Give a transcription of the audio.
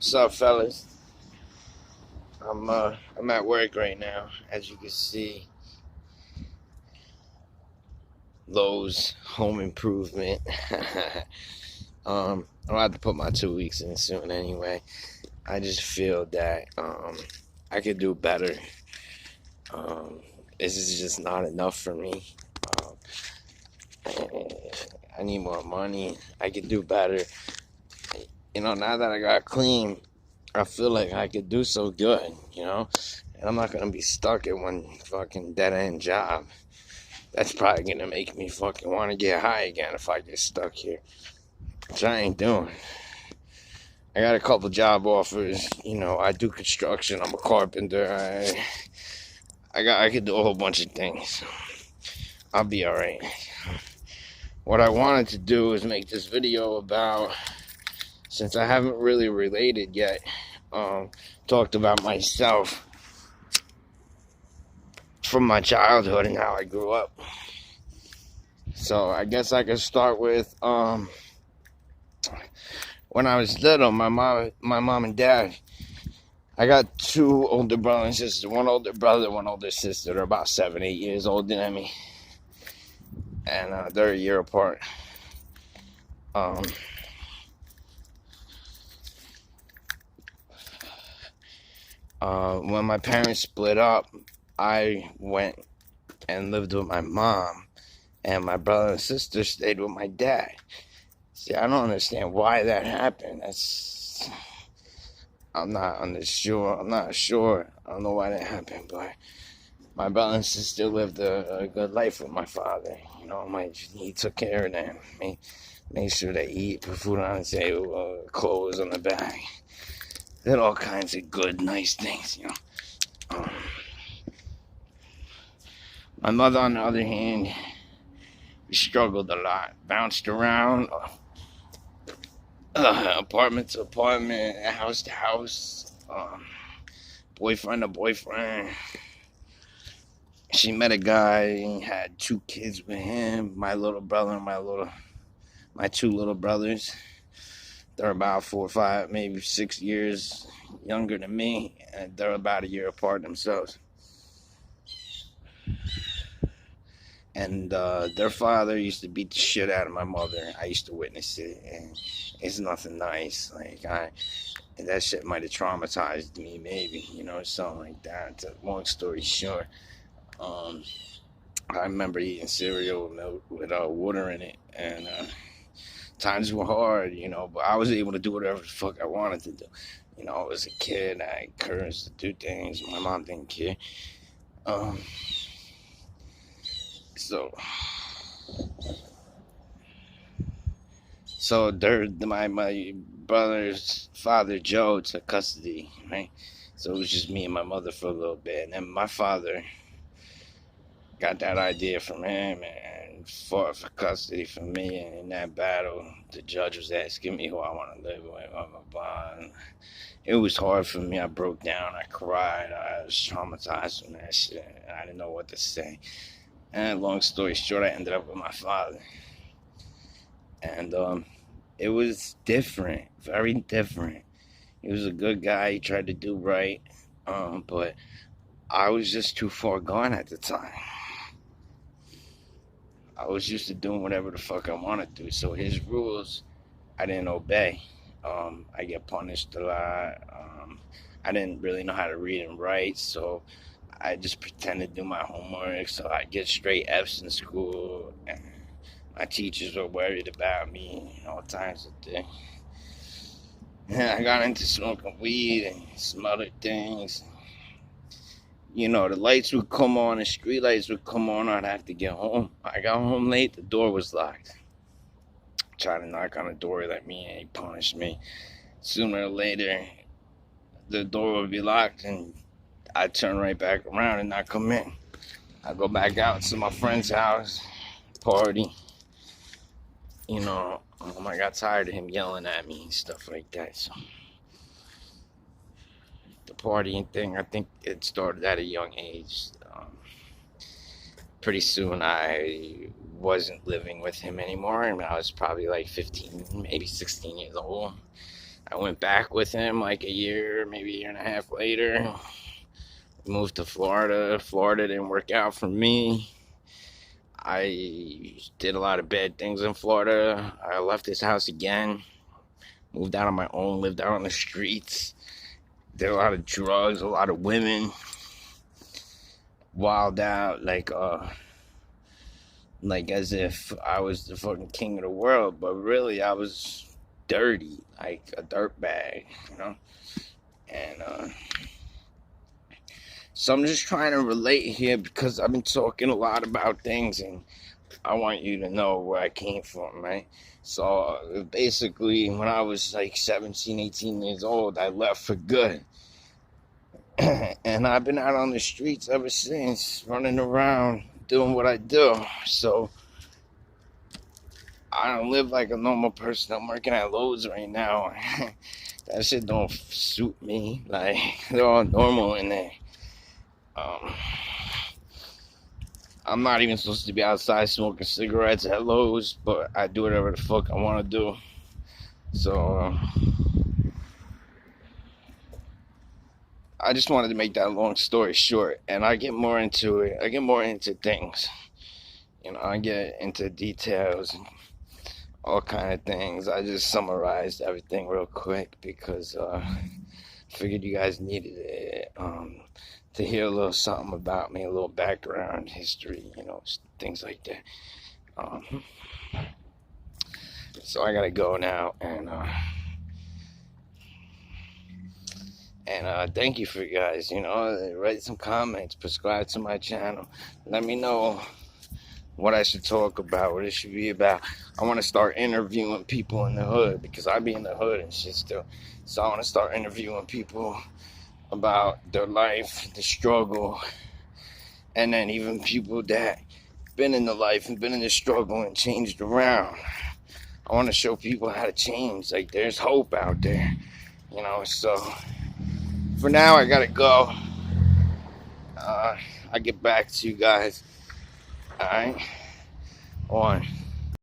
What's up, fellas? I'm at work right now. As you can see, Lowe's Home Improvement. I'm about to put my 2 weeks in soon anyway. I just feel that I could do better. Um, this is just not enough for me. Um, I need more money. I could do better. Now that I got clean, I feel like I could do so good. And I'm not gonna be stuck at one fucking dead end job. That's probably gonna make me fucking want to get high again if I get stuck here, which I ain't doing. I got a couple job offers. I do construction. I'm a carpenter. I could do a whole bunch of things. I'll be all right. What I wanted to do is make this video about, since I haven't really related yet, talked about myself from my childhood and how I grew up. So I guess I could start with when I was little. My mom and dad. I got two older brothers and sisters. One older brother, one older sister. They're about 7, 8 years older than me, and they're a year apart. When my parents split up, I went and lived with my mom, and my brother and sister stayed with my dad. See, I don't understand why that happened. I'm not sure. I don't know why that happened, but my brother and sister lived a good life with my father. He took care of them. Made sure they eat, put food on the table, clothes on the back. Did all kinds of good, nice things. My mother, on the other hand, struggled a lot. Bounced around, apartment to apartment, house to house, boyfriend to boyfriend. She met a guy and had 2 kids with him. My little brother and my 2 little brothers. They're about 4 or 5, maybe 6 years younger than me, and they're about a year apart themselves. And their father used to beat the shit out of my mother. I used to witness it, and it's nothing nice. That shit might have traumatized me, maybe, something like that. Long story short, I remember eating cereal with milk with water in it, and times were hard, but I was able to do whatever the fuck I wanted to do. I was a kid. I encouraged to do things. My mom didn't care. So my brother's father, Joe, took custody, right? So it was just me and my mother for a little bit, and then my father got that idea from him and fought for custody for me. And in that battle, the judge was asking me who I want to live with, blah, blah, blah. It was hard for me. I broke down. I cried. I was traumatized from that shit. I didn't know what to say. And long story short, I ended up with my father. And it was different, very different. He was a good guy. He tried to do right. But I was just too far gone at the time. I was used to doing whatever the fuck I wanted to. So his rules, I didn't obey. I get punished a lot. I didn't really know how to read and write, so I just pretended to do my homework. So I get straight F's in school, and my teachers were worried about me all times of day. And I got into smoking weed and some other things. The lights would come on, the street lights would come on. I'd have to get home. I got home late, the door was locked. Tried to knock on the door, let me in, he punished me. Sooner or later, the door would be locked, and I'd turn right back around and not come in. I'd go back out to my friend's house, party. I got tired of him yelling at me and stuff like that. So the partying thing, I think it started at a young age. Pretty soon I wasn't living with him anymore. I was probably like 15, maybe 16 years old. I went back with him like a year, maybe a year and a half later. Moved to Florida. Florida didn't work out for me. I did a lot of bad things in Florida. I left his house again. Moved out on my own. Lived out on the streets. Did a lot of drugs. A lot of women. Wild out like as if I was the fucking king of the world, but really I was dirty, like a dirt bag, you know. And so I'm just trying to relate here because I've been talking a lot about things, and I want you to know where I came from, right? So basically, when I was like 17, 18 years old, I left for good. And I've been out on the streets ever since, running around, doing what I do. So I don't live like a normal person. I'm working at Lowe's right now. That shit don't suit me. Like, they're all normal in there. I'm not even supposed to be outside smoking cigarettes at Lowe's, but I do whatever the fuck I want to do. So I just wanted to make that long story short, and I get more into it. I get more into things. You know, I get into details and all kind of things. I just summarized everything real quick because I figured you guys needed it, to hear a little something about me, a little background history, you know, things like that. So I gotta go now, and thank you for you guys. You know, write some comments, subscribe to my channel, let me know what I should talk about, what it should be about. I want to start interviewing people in the hood because I be in the hood and shit still. So I want to start interviewing people about their life, the struggle, and then even people that been in the life and been in the struggle and changed around. I want to show people how to change. Like, there's hope out there, you know. So for now, I gotta go. I'll get back to you guys. All right, on.